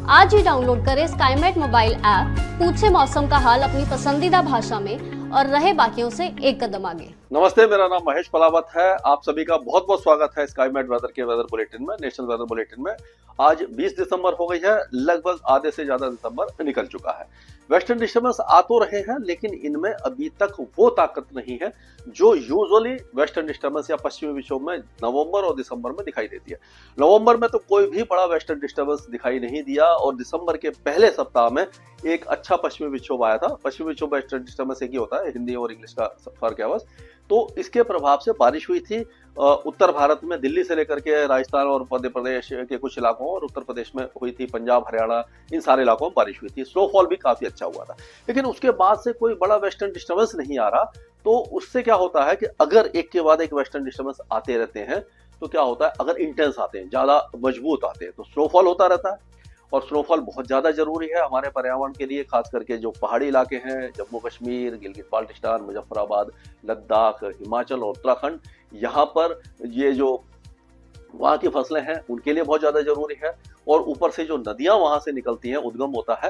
आज ही डाउनलोड करें Skymet mobile app, पूछे मौसम का हाल अपनी पसंदीदा भाषा में और रहे बाकियों से एक कदम आगे। नमस्ते, मेरा नाम महेश पलावत है। आप सभी का बहुत बहुत स्वागत है स्काईमेट वेदर के वेदर बुलेटिन में, नेशनल वेदर बुलेटिन में। आज 20 दिसंबर हो गई है, लगभग आधे से ज्यादा दिसंबर निकल चुका है। वेस्टर्न डिस्टर्बेंस आ तो रहे हैं, लेकिन इनमें अभी तक वो ताकत नहीं है जो यूजुअली वेस्टर्न डिस्टर्बेंस या पश्चिमी विक्षोभ में नवंबर और दिसंबर में दिखाई देती है। नवंबर में तो कोई भी बड़ा वेस्टर्न डिस्टर्बेंस दिखाई नहीं दिया और दिसंबर के पहले सप्ताह में एक अच्छा पश्चिमी विक्षोभ आया था। पश्चिमी विक्षोभ वेस्टर्न डिस्टर्बेंस एक ही होता है, हिंदी और इंग्लिश का फर्क है बस। तो इसके प्रभाव से बारिश हुई थी उत्तर भारत में, दिल्ली से लेकर के राजस्थान और मध्य प्रदेश के कुछ इलाकों और उत्तर प्रदेश में हुई थी, पंजाब हरियाणा इन सारे इलाकों में बारिश हुई थी। स्नोफॉल भी काफी अच्छा हुआ था, लेकिन उसके बाद से कोई बड़ा वेस्टर्न डिस्टर्बेंस नहीं आ रहा। तो उससे क्या होता है कि अगर एक के बाद एक वेस्टर्न डिस्टर्बेंस आते रहते हैं तो क्या होता है, अगर इंटेंस आते हैं, ज्यादा मजबूत आते हैं, तो स्नोफॉल होता रहता है। और स्नोफॉल बहुत ज्यादा जरूरी है हमारे पर्यावरण के लिए, खास करके जो पहाड़ी इलाके हैं, जम्मू कश्मीर, गिलगित बाल्टिस्तान, मुजफ्फराबाद, लद्दाख, हिमाचल और उत्तराखंड, यहाँ पर ये जो वहाँ की फसलें हैं उनके लिए बहुत ज्यादा जरूरी है। और ऊपर से जो नदियां वहां से निकलती हैं, उद्गम होता है,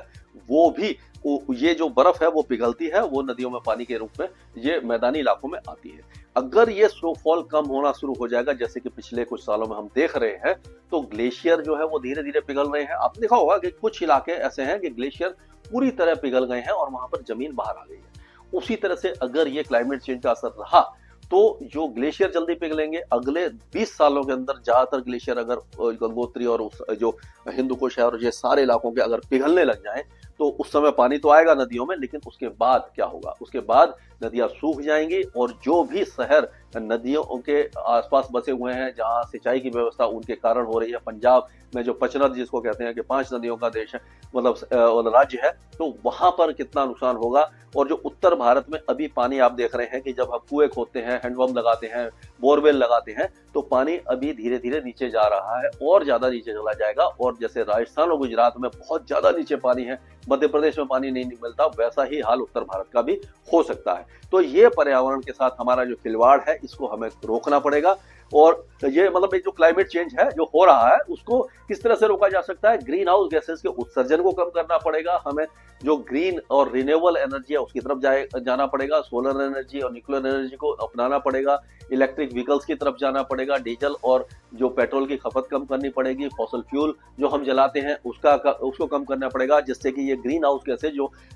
वो भी ये जो बर्फ है वो पिघलती है, वो नदियों में पानी के रूप में ये मैदानी इलाकों में आती है। अगर ये स्नोफॉल कम होना शुरू हो जाएगा, जैसे कि पिछले कुछ सालों में हम देख रहे हैं, तो ग्लेशियर जो है वो धीरे धीरे पिघल रहे हैं। आपने देखा होगा कि कुछ इलाके ऐसे हैं कि ग्लेशियर पूरी तरह पिघल गए हैं और वहां पर जमीन बाहर आ गई है। उसी तरह से अगर ये क्लाइमेट चेंज का असर रहा तो जो ग्लेशियर जल्दी पिघलेंगे। अगले 20 सालों के अंदर ज्यादातर ग्लेशियर अगर गंगोत्री और जो हिंदू कुश है और ये सारे इलाकों के अगर पिघलने लग जाएं, तो उस समय पानी तो आएगा नदियों में, लेकिन उसके बाद क्या होगा? उसके बाद नदियां सूख जाएंगी और जो भी शहर नदियों के आसपास बसे हुए हैं, जहां सिंचाई की व्यवस्था उनके कारण हो रही है, पंजाब में जो पचनद जिसको कहते हैं कि 5 नदियों का देश है, मतलब राज्य है, तो वहां पर कितना नुकसान होगा। और जो उत्तर भारत में अभी पानी आप देख रहे हैं कि जब हम कुएं खोदते हैं, हैंडपंप लगाते हैं, बोरवेल लगाते हैं, तो पानी अभी धीरे धीरे नीचे जा रहा है और ज्यादा नीचे चला जाएगा। और जैसे राजस्थान और गुजरात में बहुत ज्यादा नीचे पानी है, मध्य प्रदेश में पानी नहीं मिलता, वैसा ही हाल उत्तर भारत का भी हो सकता है। तो ये पर्यावरण के साथ हमारा जो खिलवाड़ है, इसको हमें रोकना पड़ेगा। और ये मतलब जो क्लाइमेट चेंज है जो हो रहा है, उसको किस तरह से रोका जा सकता है? ग्रीन हाउस गैसेस के उत्सर्जन को कम करना पड़ेगा हमें। जो ग्रीन और रिन्यूएबल एनर्जी है उसकी तरफ जाना पड़ेगा, सोलर एनर्जी और न्यूक्लियर एनर्जी को अपनाना पड़ेगा, इलेक्ट्रिक व्हीकल्स की तरफ जाना पड़ेगा, डीजल और जो पेट्रोल की खपत कम करनी पड़ेगी, फॉसल फ्यूल जो हम जलाते हैं उसको कम करना पड़ेगा, जिससे कि ये ग्रीन हाउस गैसेस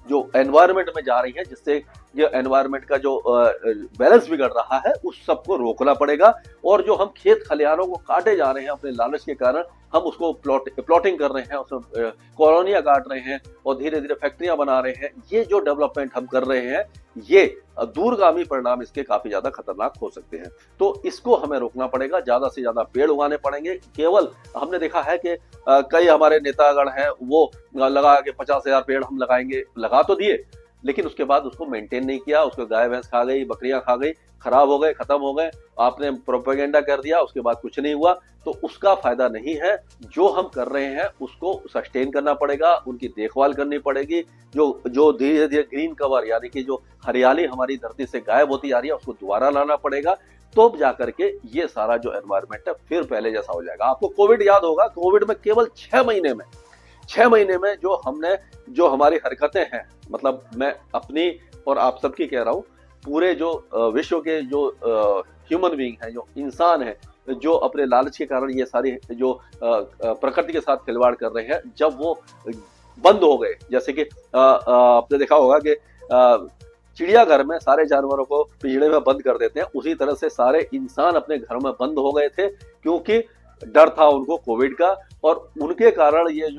जो एनवायरनमेंट में जा रही है, जिससे ये एनवायरनमेंट का जो बैलेंस बिगड़ रहा है, उस सबको रोकना पड़ेगा। और जो हम खेत खलिहानों को काटे जा रहे हैं अपने लालच के कारण, हम उसको प्लॉटिंग कर रहे हैं, उसमें कॉलोनियां काट रहे हैं और धीरे धीरे फैक्ट्रियां बना रहे हैं। ये जो डेवलपमेंट हम कर रहे हैं, ये दूरगामी परिणाम इसके काफी ज्यादा खतरनाक हो सकते हैं। तो इसको हमें रोकना पड़ेगा, ज्यादा से ज्यादा पेड़ उगाने पड़ेंगे। केवल हमने देखा है कि कई हमारे नेतागण हैं वो लगा के 50,000 पेड़ हम लगाएंगे, लगा तो दिए, लेकिन उसके बाद उसको मेंटेन नहीं किया, उसको गाय भैंस खा गई, बकरियां खा गई, खराब हो गए, खत्म हो गए। आपने प्रोपेगेंडा कर दिया, उसके बाद कुछ नहीं हुआ, तो उसका फायदा नहीं है। जो हम कर रहे हैं उसको सस्टेन करना पड़ेगा, उनकी देखभाल करनी पड़ेगी। जो धीरे धीरे ग्रीन कवर यानी कि जो हरियाली हमारी धरती से गायब होती जा रही है, उसको दोबारा लाना पड़ेगा। तो जाकर के ये सारा जो एनवायरमेंट है फिर पहले जैसा हो जाएगा। आपको कोविड याद होगा, कोविड में केवल 6 महीने में जो हमारी हरकतें हैं, मतलब मैं अपनी और आप सबकी कह रहा हूँ, पूरे जो विश्व के जो ह्यूमन बीइंग है, जो इंसान है, जो अपने लालच के कारण ये सारी जो प्रकृति के साथ खिलवाड़ कर रहे हैं, जब वो बंद हो गए, जैसे कि आपने देखा होगा कि चिड़ियाघर में सारे जानवरों को पिंजड़े में बंद कर देते हैं, उसी तरह से सारे इंसान अपने घरों में बंद हो गए थे, क्योंकि डर था उनको कोविड का। और उनके कारण ये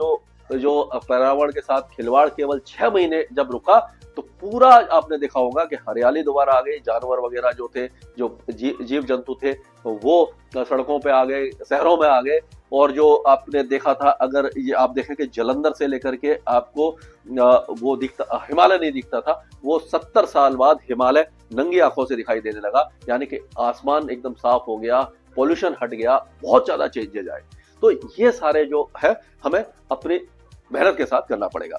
जो पर्यावरण के साथ खिलवाड़ केवल 6 महीने जब रुका, तो पूरा आपने देखा होगा कि हरियाली दोबारा आ गई, जानवर वगैरह जो थे, जो जीव जंतु थे, तो वो सड़कों पे आ गए, शहरों में आ गए। और जो आपने देखा था, अगर ये आप देखें कि जलंधर से लेकर के आपको वो दिखता, हिमालय नहीं दिखता था, वो 70 साल बाद हिमालय नंगी आंखों से दिखाई देने लगा। यानी कि आसमान एकदम साफ हो गया, पॉल्यूशन हट गया, बहुत ज्यादा चेंजेज आए। तो ये सारे जो है हमें अपनी मेहनत के साथ करना पड़ेगा।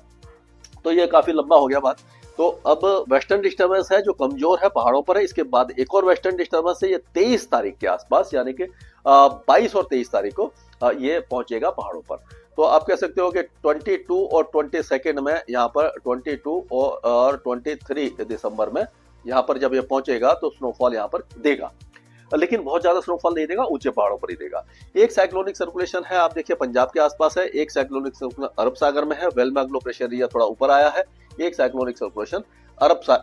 तो ये काफी लंबा हो गया बात। तो अब वेस्टर्न डिस्टर्बेंस है जो कमजोर है, पहाड़ों पर है। इसके बाद एक और वेस्टर्न डिस्टर्बेंस है, ये 23 तारीख के आसपास, यानी कि 22 और 23 तारीख को ये पहुंचेगा पहाड़ों पर। तो आप कह सकते हो कि 22 और 22 में यहाँ पर 22 और 23 दिसंबर में यहाँ पर जब ये पहुंचेगा तो स्नोफॉल यहाँ पर देगा, लेकिन बहुत ज्यादा स्नोफॉल नहीं देगा, ऊंचे पहाड़ों पर ही देगा। एक साइक्लोनिक सर्कुलेशन है, आप देखिए पंजाब के आसपास है, एक साइक्लोनिक सर्कुलेशन अरब सागर में है, वेलमैग लो प्रेशर एरिया थोड़ा ऊपर आया है, एक साइक्लोनिक सर्कुलेशन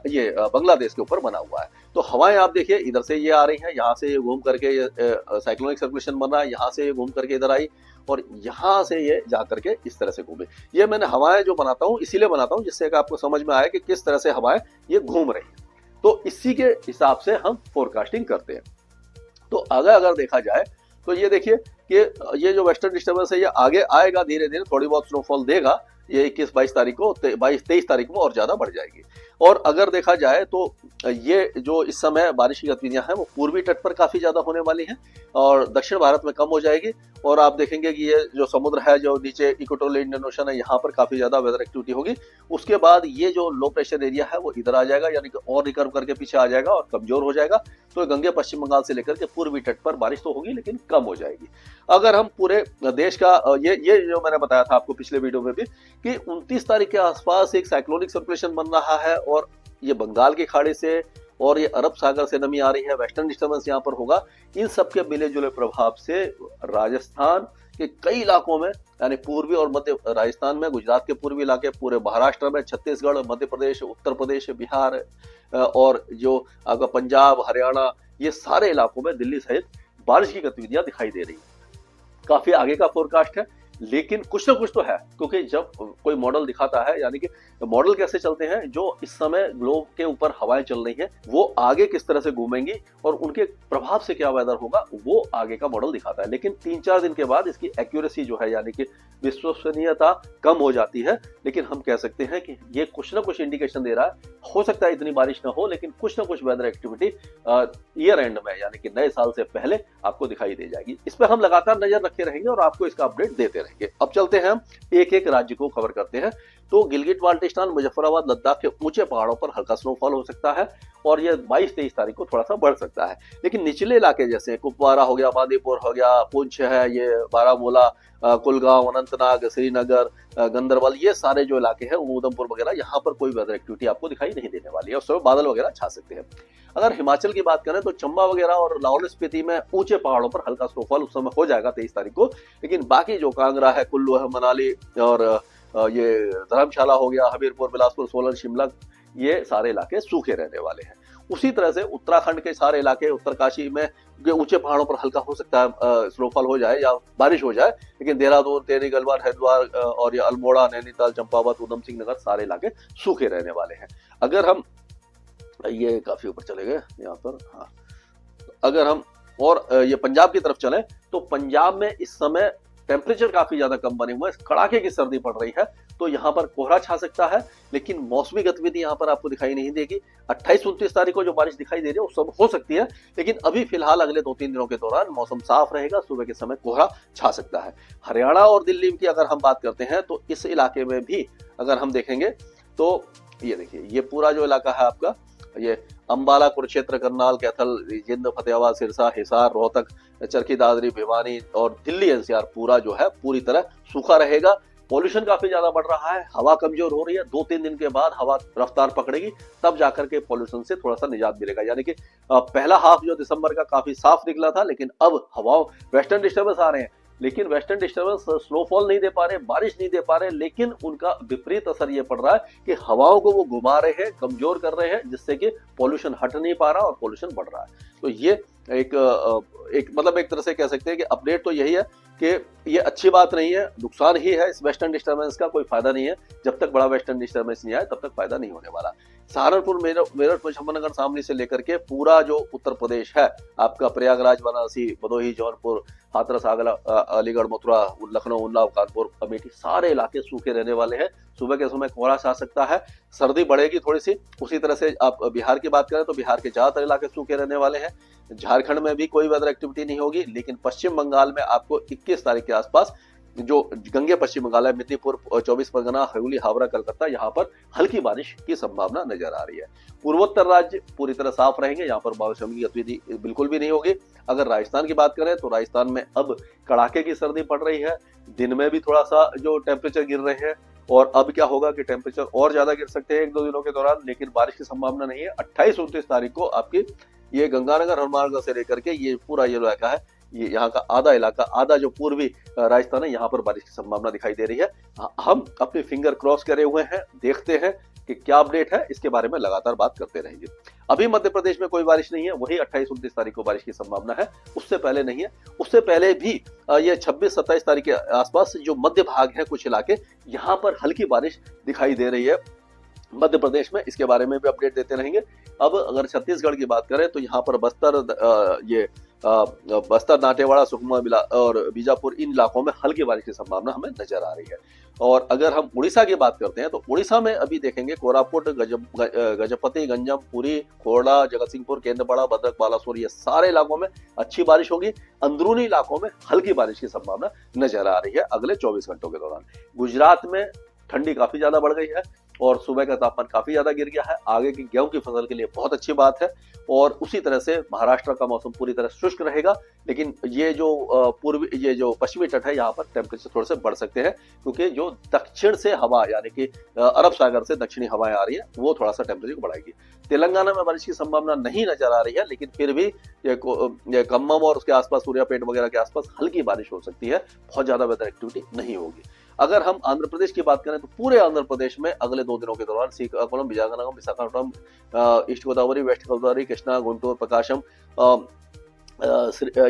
ये बांग्लादेश के ऊपर बना हुआ है। तो हवाएं आप देखिए इधर से ये आ रही हैं, यहाँ से ये घूम करके ये साइक्लोनिक सर्कुलेशन बन रहा है, यहाँ से ये घूम करके इधर आई और यहाँ से ये जा करके इस तरह से घूमे। ये मैंने हवाएं जो बनाता हूँ इसीलिए बनाता हूँ जिससे कि आपको समझ में आए कि किस तरह से हवाएं ये घूम रही है। तो इसी के हिसाब से हम फोरकास्टिंग करते हैं। तो अगर देखा जाए तो ये देखिए कि ये जो वेस्टर्न डिस्टर्बेंस है ये आगे आएगा, धीरे धीरे थोड़ी बहुत स्नोफॉल देगा, ये 21-22 तारीख को 22-23 तारीख में और ज्यादा बढ़ जाएगी। और अगर देखा जाए तो ये जो इस समय बारिश की गतिविधियां हैं वो पूर्वी तट पर काफी ज्यादा होने वाली हैं और दक्षिण भारत में कम हो जाएगी। और आप देखेंगे कि ये जो समुद्र है जो नीचे इक्वेटोरियल इंडियन ओशन है यहाँ पर काफी ज्यादा वेदर एक्टिविटी होगी। उसके बाद ये जो लो प्रेशर एरिया है वो इधर आ जाएगा, यानी कि और रिकर्व करके पीछे आ जाएगा और कमजोर हो जाएगा। तो गंगे पश्चिम बंगाल से लेकर के पूर्वी तट पर बारिश तो होगी लेकिन कम हो जाएगी। अगर हम पूरे देश का ये जो मैंने बताया था आपको पिछले वीडियो में भी कि 29 तारीख के आसपास एक साइक्लोनिक सर्कुलेशन बन रहा है और ये बंगाल की खाड़ी से और ये अरब सागर से नमी आ रही है, वेस्टर्न डिस्टर्बेंस यहाँ पर होगा। इन सब के मिले जुले प्रभाव से राजस्थान के कई इलाकों में यानी पूर्वी और मध्य राजस्थान में, गुजरात के पूर्वी इलाके, पूरे महाराष्ट्र में, छत्तीसगढ़, मध्य प्रदेश, उत्तर प्रदेश, बिहार और जो आपका पंजाब, हरियाणा, ये सारे इलाकों में दिल्ली सहित बारिश की गतिविधियां दिखाई दे रही है। काफी आगे का फोरकास्ट है लेकिन कुछ ना कुछ तो है, क्योंकि जब कोई मॉडल दिखाता है, यानी कि मॉडल कैसे चलते हैं, जो इस समय ग्लोब के ऊपर हवाएं चल रही हैं वो आगे किस तरह से घूमेंगी और उनके प्रभाव से क्या वेदर होगा वो आगे का मॉडल दिखाता है। लेकिन 3-4 दिन के बाद इसकी एक्यूरेसी जो है यानी कि विश्वसनीयता कम हो जाती है। लेकिन हम कह सकते हैं कि ये कुछ ना कुछ इंडिकेशन दे रहा है। हो सकता है इतनी बारिश ना हो लेकिन कुछ ना कुछ वेदर एक्टिविटी ईयर एंड में यानी कि नए साल से पहले आपको दिखाई दे जाएगी। इस पर हम लगातार नजर रखे रहेंगे और आपको इसका अपडेट देते रहेंगे। अब चलते हैं हम एक एक राज्य को कवर करते हैं। तो गिलगिट बाल्टिस्तान, मुजफ्फराबाद, लद्दाख के ऊंचे पहाड़ों पर हल्का स्नोफॉल हो सकता है और ये 22-23 तारीख को थोड़ा सा बढ़ सकता है। लेकिन निचले इलाके जैसे कुपवारा हो गया, बांदीपुर हो गया, पुंछ है, ये बारामूला, कुलगांव, अनंतनाग, श्रीनगर, गंदरबल, ये सारे जो इलाके हैं उधमपुर वगैरह, यहाँ पर कोई वेदर एक्टिविटी आपको दिखाई नहीं देने वाली है। उस समय बादल वगैरह छा सकते हैं। अगर हिमाचल की बात करें तो चंबा वगैरह और लाहौल स्पीति में ऊंचे पहाड़ों पर हल्का स्नोफॉल उस समय हो जाएगा 23 तारीख को। लेकिन बाकी जो कांगड़ा है, कुल्लू है, मनाली और ये धर्मशाला हो गया, हमीरपुर, बिलासपुर, सोलन, शिमला, ये सारे इलाके सूखे रहने वाले हैं। उसी तरह से उत्तराखंड के सारे इलाके, उत्तरकाशी में ऊंचे पहाड़ों पर हल्का हो सकता है स्नोफॉल हो जाए या बारिश हो जाए। लेकिन देहरादून, टेहरी, गलवान, हरिद्वार और ये अल्मोड़ा, नैनीताल, चंपावत, उधम सिंह नगर, सारे इलाके सूखे रहने वाले हैं। अगर हम ये काफी ऊपर चले गए यहाँ पर, हाँ, अगर हम और ये पंजाब की तरफ चले तो पंजाब में इस समय टेम्परेचर काफी ज्यादा कम बने हुए हैं, कड़ाके की सर्दी पड़ रही है। तो यहाँ पर कोहरा छा सकता है लेकिन मौसमी गतिविधि यहाँ पर आपको दिखाई नहीं देगी। 28-29 तारीख को जो बारिश दिखाई दे रही है वो सब हो सकती है, लेकिन अभी फिलहाल अगले 2-3 दिनों के दौरान मौसम साफ रहेगा, सुबह के समय कोहरा छा सकता है। हरियाणा और दिल्ली की अगर हम बात करते हैं तो इस इलाके में भी अगर हम देखेंगे तो ये देखिए, ये पूरा जो इलाका है आपका, ये अंबाला, कुरुक्षेत्र, करनाल, कैथल, जिंद, फतेहाबाद, सिरसा, हिसार, रोहतक, चरखी दादरी, भिवानी और दिल्ली एनसीआर पूरा जो है पूरी तरह सूखा रहेगा। पॉल्यूशन काफी ज्यादा बढ़ रहा है, हवा कमजोर हो रही है। 2-3 दिन के बाद हवा रफ्तार पकड़ेगी, तब जाकर के पॉल्यूशन से थोड़ा सा निजात मिलेगा। यानी कि पहला हाफ जो दिसंबर का काफी साफ निकला था, लेकिन अब हवाओं वेस्टर्न डिस्टर्बेंस आ रहे हैं, लेकिन वेस्टर्न डिस्टर्बेंस स्नोफॉल नहीं दे पा रहे, बारिश नहीं दे पा रहे, लेकिन उनका विपरीत असर ये पड़ रहा है कि हवाओं को वो घुमा रहे हैं, कमजोर कर रहे हैं, जिससे कि पॉल्यूशन हट नहीं पा रहा और पॉल्यूशन बढ़ रहा है। तो ये एक मतलब एक तरह से कह सकते हैं कि अपडेट तो यही है कि ये अच्छी बात नहीं है, नुकसान ही है इस वेस्टर्न डिस्टर्बेंस का, कोई फायदा नहीं है। जब तक बड़ा वेस्टर्न डिस्टर्बेंस नहीं आए तब तक फायदा नहीं होने वाला। सहारनपुर, मेरठ, मुजफ्फरनगर, शामली से लेकर के पूरा जो उत्तर प्रदेश है आपका, प्रयागराज, वाराणसी, भदोही, जौनपुर, हाथरस, आगरा, अलीगढ़, मथुरा, लखनऊ, उन्नाव, कानपुर, अमेठी, सारे इलाके सूखे रहने वाले हैं। सुबह के समय कोहरा छा सकता है, सर्दी बढ़ेगी थोड़ी सी। उसी तरह से आप बिहार की बात करें तो बिहार के ज्यादातर इलाके सूखे रहने वाले हैं। झारखंड में भी कोई वेदर एक्टिविटी नहीं होगी, लेकिन पश्चिम बंगाल में आपको 21 तारीख के आसपास जो गंगे पश्चिम बंगाल है, मिदनीपुर, 24 परगना, हुगली, हावड़ा, कलकत्ता, यहाँ पर हल्की बारिश की संभावना नजर आ रही है। पूर्वोत्तर राज्य पूरी तरह साफ रहेंगे, यहाँ पर मौसम की गतिविधि बिल्कुल भी नहीं होगी। अगर राजस्थान की बात करें तो राजस्थान में अब कड़ाके की सर्दी पड़ रही है, दिन में भी थोड़ा सा जो टेम्परेचर गिर रहे हैं, और अब क्या होगा कि टेम्परेचर और ज्यादा गिर सकते हैं 1-2 दिनों के दौरान, लेकिन बारिश की संभावना नहीं है। 28-29 तारीख को आपकी ये गंगानगर, हनुमानगढ़ से लेकर के ये पूरा ये इलाका है, ये यहाँ का आधा इलाका, आधा जो पूर्वी राजस्थान है, यहाँ पर बारिश की संभावना दिखाई दे रही है। हम अपने फिंगर क्रॉस करे हुए हैं, देखते हैं कि क्या अपडेट है, इसके बारे में लगातार बात करते रहेंगे। अभी मध्य प्रदेश में कोई बारिश नहीं है, वही 28-29 तारीख को बारिश की संभावना है, उससे पहले नहीं है। उससे पहले भी ये 26-27 तारीख के आसपास जो मध्य भाग है, कुछ इलाके, यहाँ पर हल्की बारिश दिखाई दे रही है मध्य प्रदेश में, इसके बारे में भी अपडेट देते रहेंगे। अब अगर छत्तीसगढ़ की बात करें तो यहाँ पर बस्तर, दांतेवाड़ा, सुकमा और बीजापुर, इन इलाकों में हल्की बारिश की संभावना हमें नजर आ रही है। और अगर हम उड़ीसा की बात करते हैं तो उड़ीसा में अभी देखेंगे कोरापुट, गजपति, गंजम, पुरी, खोरडा, जगतसिंहपुर, केंद्रपाड़ा, भद्रक, बालासोर, ये सारे इलाकों में अच्छी बारिश होगी। अंदरूनी इलाकों में हल्की बारिश की संभावना नजर आ रही है अगले 24 घंटों के दौरान। गुजरात में ठंडी काफी ज्यादा बढ़ गई है और सुबह का तापमान काफी ज्यादा गिर गया है, आगे की गेहूं की फसल के लिए बहुत अच्छी बात है। और उसी तरह से महाराष्ट्र का मौसम पूरी तरह शुष्क रहेगा, लेकिन ये जो पश्चिमी तट है, यहाँ पर टेम्परेचर थोड़े से बढ़ सकते हैं, क्योंकि जो दक्षिण से हवा, यानी कि अरब सागर से दक्षिणी हवाएं आ रही है, वो थोड़ा सा टेम्परेचर को बढ़ाएगी। तेलंगाना में बारिश की संभावना नहीं नजर आ रही है, लेकिन फिर भी ये खम्मम और उसके आसपास, सूर्यापेट वगैरह के आसपास हल्की बारिश हो सकती है, बहुत ज्यादा वेदर एक्टिविटी नहीं होगी। अगर हम आंध्र प्रदेश की बात करें तो पूरे आंध्र प्रदेश में अगले 2 दिनों के दौरान श्रीकाकुलम, विजयनगरम, विशाखापट्टनम, ईस्ट गोदावरी, वेस्ट गोदावरी, कृष्णा, गुंटूर, प्रकाशम,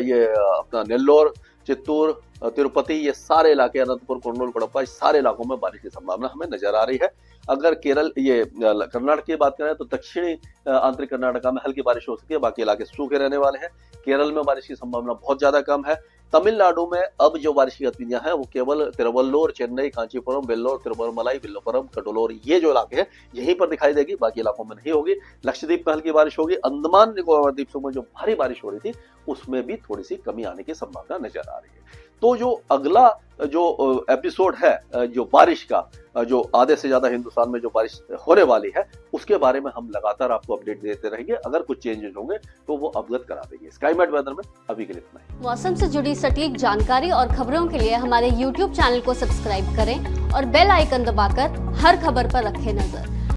ये अपना नेल्लोर, चित्तूर, तिरुपति, ये सारे इलाके, अनंतपुर, कुर्नूल, कडप्पा, इस सारे इलाकों में बारिश की संभावना हमें नजर आ रही है। अगर कर्नाटक की बात करें तो दक्षिणी आंतरिक कर्नाटका में हल्की बारिश हो सकती है, बाकी इलाके सूखे रहने वाले हैं। केरल में बारिश की संभावना बहुत ज्यादा कम है। तमिलनाडु में अब जो बारिश की गतिविधियां हैं वो केवल तिरुवल्लोर, चेन्नई, कांचीपुरम, वेल्लोर, तिरुवनमलाई, विल्लोपुरम, कटोलोर, ये जो इलाके हैं यहीं पर दिखाई देगी, बाकी इलाकों में नहीं होगी। लक्षद्वीप में हल्की बारिश होगी। अंडमान निकोबार द्वीप समूह में जो भारी बारिश हो रही थी उसमें भी थोड़ी सी कमी आने की संभावना नजर आ रही है। तो जो अगला जो एपिसोड है जो बारिश का, जो आधे से ज्यादा हिंदुस्तान में जो बारिश होने वाली है, उसके बारे में हम लगातार आपको अपडेट देते रहेंगे। अगर कुछ चेंजेस होंगे तो वो अवगत करा देंगे। स्काईमेट वेदर में अभी के लिए इतना ही। मौसम से जुड़ी सटीक जानकारी और खबरों के लिए हमारे YouTube चैनल को सब्सक्राइब करें और बेल आइकन दबाकर हर खबर पर रखें नजर।